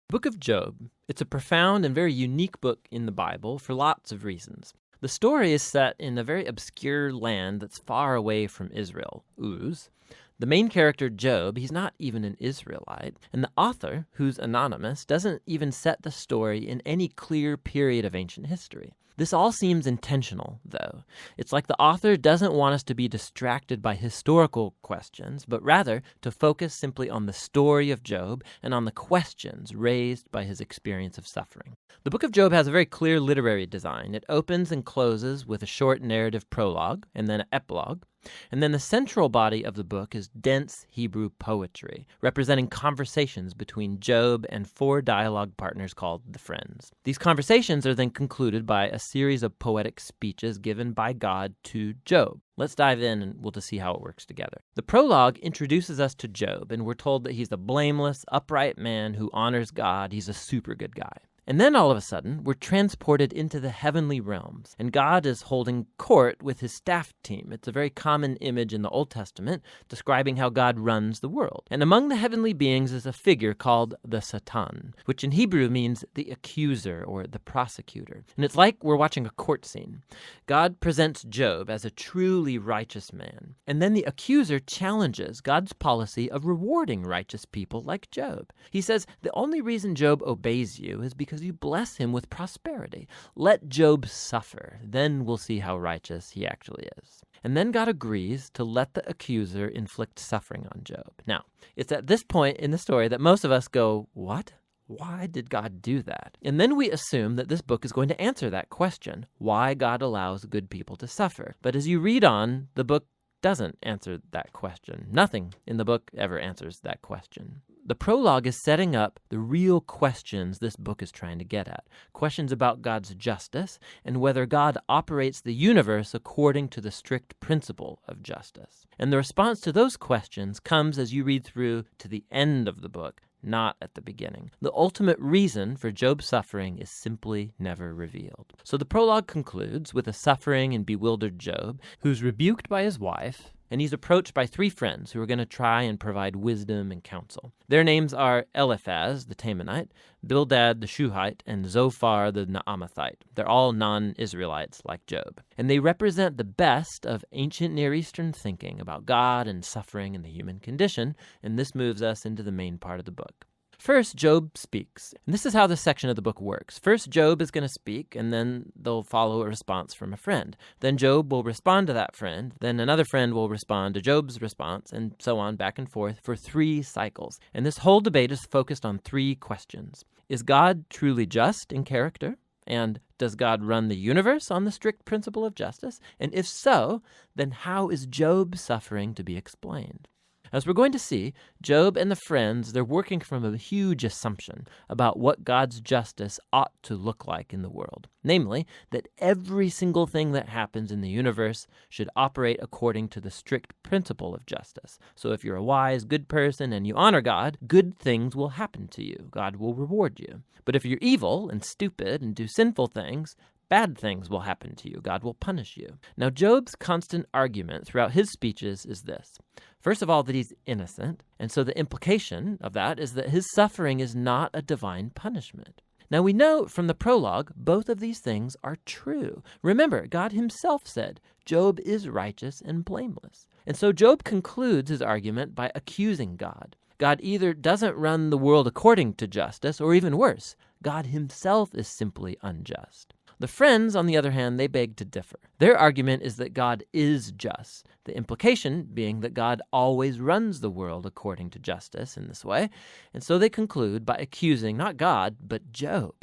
Book of Job. It's a profound and very unique book in the Bible for lots of reasons. The story is set in a very obscure land that's far away from Israel, Uz. The main character, Job, he's not even an Israelite, and the author, who's anonymous, doesn't even set the story in any clear period of ancient history. This all seems intentional, though. It's like the author doesn't want us to be distracted by historical questions, but rather to focus simply on the story of Job and on the questions raised by his experience of suffering. The book of Job has a very clear literary design. It opens and closes with a short narrative prologue and then an epilogue. And then the central body of the book is dense Hebrew poetry, representing conversations between Job and four dialogue partners called the Friends. These conversations are then concluded by a series of poetic speeches given by God to Job. Let's dive in and we'll just see how it works together. The prologue introduces us to Job, and we're told that he's a blameless, upright man who honors God. He's a super good guy. And then all of a sudden, we're transported into the heavenly realms, and God is holding court with his staff team. It's a very common image in the Old Testament describing how God runs the world. And among the heavenly beings is a figure called the Satan, which in Hebrew means the accuser or the prosecutor. And it's like we're watching a court scene. God presents Job as a truly righteous man, and then the accuser challenges God's policy of rewarding righteous people like Job. He says, the only reason Job obeys you is because you bless him with prosperity. Let Job suffer, then we'll see how righteous he actually is. And then God agrees to let the accuser inflict suffering on Job. Now, it's at this point in the story that most of us go, what? Why did God do that? And then we assume that this book is going to answer that question, why God allows good people to suffer. But as you read on, the book doesn't answer that question. Nothing in the book ever answers that question. The prologue is setting up the real questions this book is trying to get at. Questions about God's justice and whether God operates the universe according to the strict principle of justice. And the response to those questions comes as you read through to the end of the book, not at the beginning. The ultimate reason for Job's suffering is simply never revealed. So the prologue concludes with a suffering and bewildered Job who's rebuked by his wife, and he's approached by three friends who are going to try and provide wisdom and counsel. Their names are Eliphaz, the Temanite, Bildad, the Shuhite, and Zophar, the Naamathite. They're all non-Israelites like Job. And they represent the best of ancient Near Eastern thinking about God and suffering and the human condition, and this moves us into the main part of the book. First, Job speaks. And this is how this section of the book works. First, Job is going to speak, and then they'll follow a response from a friend. Then Job will respond to that friend. Then another friend will respond to Job's response, and so on back and forth for 3 cycles. And this whole debate is focused on 3 questions. Is God truly just in character? And does God run the universe on the strict principle of justice? And if so, then how is Job's suffering to be explained? As we're going to see, Job and the friends, they're working from a huge assumption about what God's justice ought to look like in the world. Namely, that every single thing that happens in the universe should operate according to the strict principle of justice. So if you're a wise, good person and you honor God, good things will happen to you. God will reward you. But if you're evil and stupid and do sinful things, bad things will happen to you. God will punish you. Now, Job's constant argument throughout his speeches is this. First of all, that he's innocent, and so the implication of that is that his suffering is not a divine punishment. Now, we know from the prologue, both of these things are true. Remember, God himself said, Job is righteous and blameless. And so Job concludes his argument by accusing God. God either doesn't run the world according to justice, or even worse, God himself is simply unjust. The friends, on the other hand, they beg to differ. Their argument is that God is just, the implication being that God always runs the world according to justice in this way, and so they conclude by accusing not God, but Job.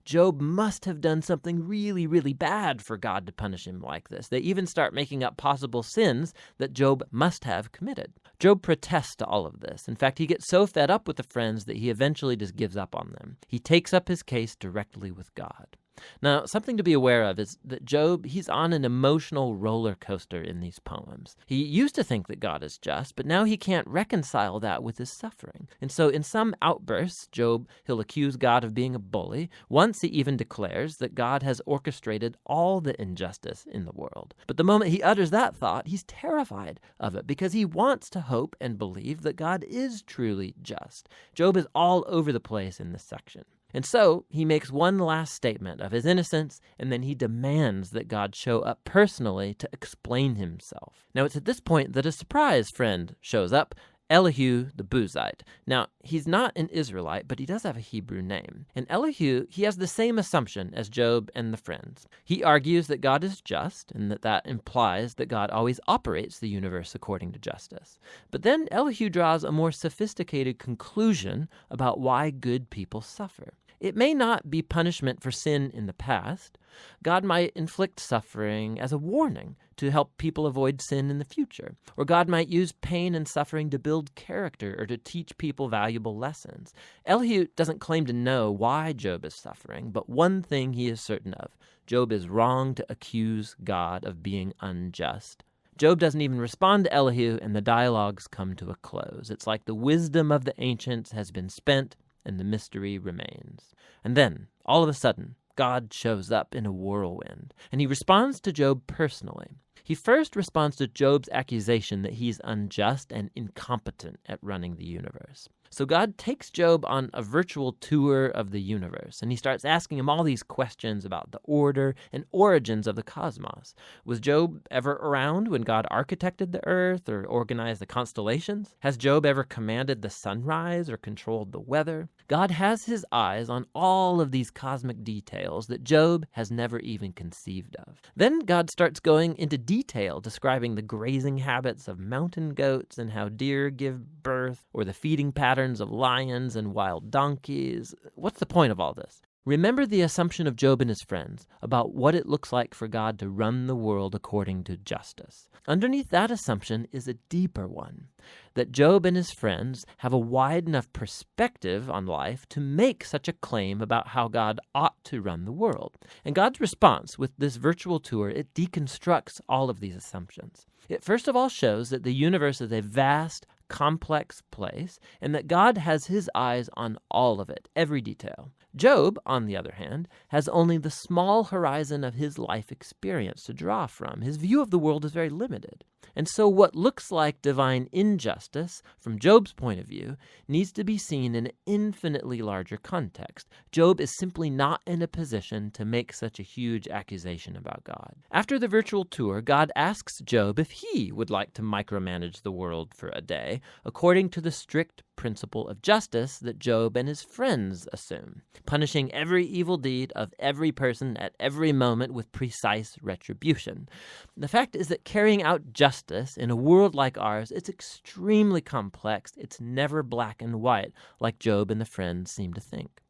Job must have done something really, really bad for God to punish him like this. They even start making up possible sins that Job must have committed. Job protests to all of this. In fact, he gets so fed up with the friends that he eventually just gives up on them. He takes up his case directly with God. Now, something to be aware of is that Job, he's on an emotional roller coaster in these poems. He used to think that God is just, but now he can't reconcile that with his suffering. And so in some outbursts, Job, he'll accuse God of being a bully. Once he even declares that God has orchestrated all the injustice in the world. But the moment he utters that thought, he's terrified of it because he wants to hope and believe that God is truly just. Job is all over the place in this section. And so he makes one last statement of his innocence, and then he demands that God show up personally to explain himself. Now, it's at this point that a surprise friend shows up, Elihu the Buzite. Now, he's not an Israelite, but he does have a Hebrew name. And Elihu, he has the same assumption as Job and the friends. He argues that God is just, and that implies that God always operates the universe according to justice. But then Elihu draws a more sophisticated conclusion about why good people suffer. It may not be punishment for sin in the past. God might inflict suffering as a warning to help people avoid sin in the future. Or God might use pain and suffering to build character or to teach people valuable lessons. Elihu doesn't claim to know why Job is suffering, but one thing he is certain of: Job is wrong to accuse God of being unjust. Job doesn't even respond to Elihu, and the dialogues come to a close. It's like the wisdom of the ancients has been spent, and the mystery remains. And then, all of a sudden, God shows up in a whirlwind, and he responds to Job personally. He first responds to Job's accusation that he's unjust and incompetent at running the universe. So God takes Job on a virtual tour of the universe, and he starts asking him all these questions about the order and origins of the cosmos. Was Job ever around when God architected the earth or organized the constellations? Has Job ever commanded the sunrise or controlled the weather? God has his eyes on all of these cosmic details that Job has never even conceived of. Then God starts going into detail describing the grazing habits of mountain goats and how deer give birth, or the feeding patterns of lions and wild donkeys. What's the point of all this? Remember the assumption of Job and his friends about what it looks like for God to run the world according to justice. Underneath that assumption is a deeper one, that Job and his friends have a wide enough perspective on life to make such a claim about how God ought to run the world. And God's response with this virtual tour, it deconstructs all of these assumptions. It first of all shows that the universe is a vast, complex place, and that God has his eyes on all of it, every detail. Job, on the other hand, has only the small horizon of his life experience to draw from. His view of the world is very limited. And so what looks like divine injustice, from Job's point of view, needs to be seen in an infinitely larger context. Job is simply not in a position to make such a huge accusation about God. After the virtual tour, God asks Job if he would like to micromanage the world for a day, according to the strict principle of justice that Job and his friends assume, punishing every evil deed of every person at every moment with precise retribution. The fact is that carrying out justice in a world like ours, it's extremely complex. It's never black and white, like Job and the friends seem to think.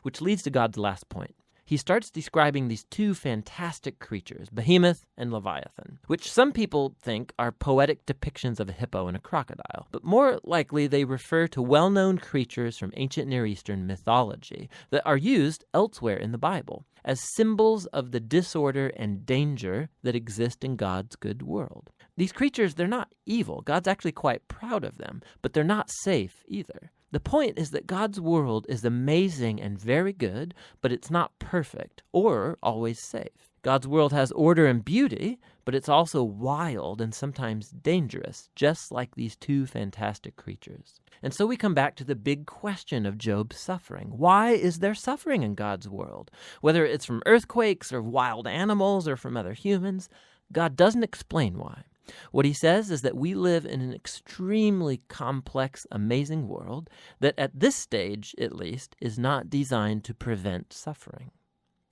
Which leads to God's last point. He starts describing these two fantastic creatures, Behemoth and Leviathan, which some people think are poetic depictions of a hippo and a crocodile, but more likely they refer to well-known creatures from ancient Near Eastern mythology that are used elsewhere in the Bible as symbols of the disorder and danger that exist in God's good world. These creatures, they're not evil. God's actually quite proud of them, but they're not safe either. The point is that God's world is amazing and very good, but it's not perfect or always safe. God's world has order and beauty, but it's also wild and sometimes dangerous, just like these two fantastic creatures. And so we come back to the big question of Job's suffering. Why is there suffering in God's world? Whether it's from earthquakes or wild animals or from other humans, God doesn't explain why. What he says is that we live in an extremely complex, amazing world that at this stage, at least, is not designed to prevent suffering.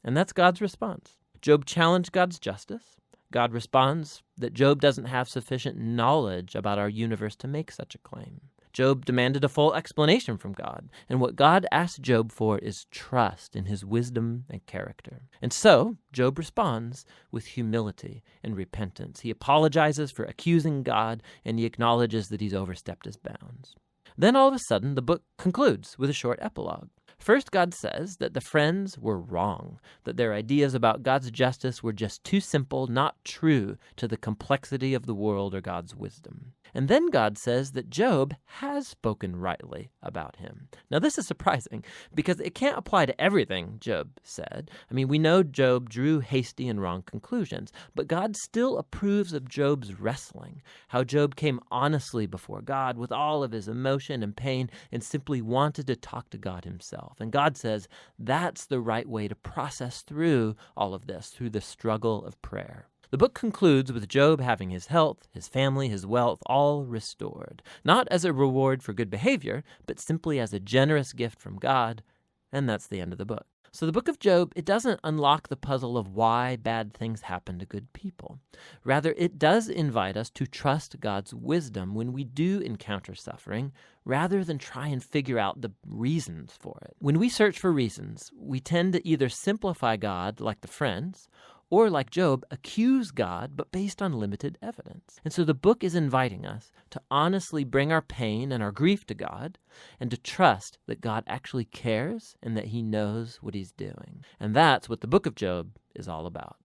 And that's God's response. Job challenged God's justice. God responds that Job doesn't have sufficient knowledge about our universe to make such a claim. Job demanded a full explanation from God, and what God asked Job for is trust in his wisdom and character. And so, Job responds with humility and repentance. He apologizes for accusing God, and he acknowledges that he's overstepped his bounds. Then all of a sudden, the book concludes with a short epilogue. First, God says that the friends were wrong, that their ideas about God's justice were just too simple, not true to the complexity of the world or God's wisdom. And then God says that Job has spoken rightly about him. Now, this is surprising because it can't apply to everything Job said. I mean, we know Job drew hasty and wrong conclusions, but God still approves of Job's wrestling, how Job came honestly before God with all of his emotion and pain and simply wanted to talk to God himself. And God says that's the right way to process through all of this, through the struggle of prayer. The book concludes with Job having his health, his family, his wealth all restored, not as a reward for good behavior, but simply as a generous gift from God, and that's the end of the book. So the book of Job, it doesn't unlock the puzzle of why bad things happen to good people. Rather, it does invite us to trust God's wisdom when we do encounter suffering, rather than try and figure out the reasons for it. When we search for reasons, we tend to either simplify God like the friends, or like Job, accuse God, but based on limited evidence. And so the book is inviting us to honestly bring our pain and our grief to God and to trust that God actually cares and that he knows what he's doing. And that's what the book of Job is all about.